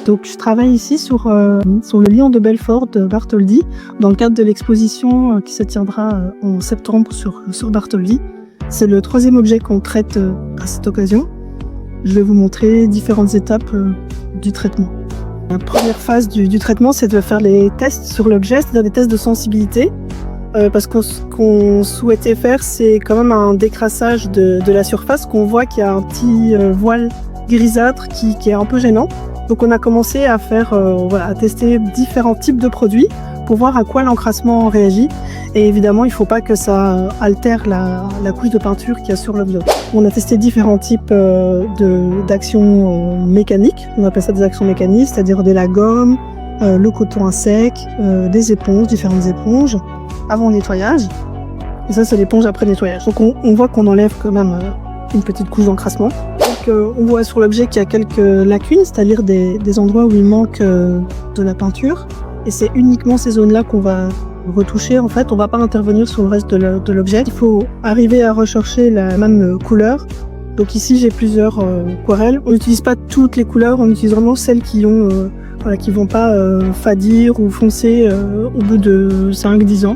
Donc je travaille ici sur le lion de Belfort de Bartholdi, dans le cadre de l'exposition qui se tiendra en septembre sur Bartholdi. C'est le 3e objet qu'on traite à cette occasion. Je vais vous montrer différentes étapes du traitement. La première phase du traitement, c'est de faire les tests sur l'objet, c'est-à-dire des tests de sensibilité. Parce que ce qu'on souhaitait faire, c'est quand même un décrassage de la surface, qu'on voit qu'il y a un petit voile grisâtre qui est un peu gênant. Donc on a commencé à à tester différents types de produits pour voir à quoi l'encrassement réagit. Et évidemment, il ne faut pas que ça altère la couche de peinture qu'il y a sur l'objet. On a testé différents types d'actions mécaniques. On appelle ça des actions mécaniques, c'est-à-dire de la gomme, le coton à sec, des éponges, différentes éponges, avant nettoyage. Et ça, c'est l'éponge après nettoyage. Donc on voit qu'on enlève quand même une petite couche d'encrassement. On voit sur l'objet qu'il y a quelques lacunes, c'est-à-dire des endroits où il manque de la peinture. Et c'est uniquement ces zones-là qu'on va retoucher. En fait, on ne va pas intervenir sur le reste de l'objet. Il faut arriver à rechercher la même couleur. Donc ici, j'ai plusieurs aquarelles. On n'utilise pas toutes les couleurs, on utilise vraiment celles qui vont pas fadir ou foncer au bout de 5-10 ans.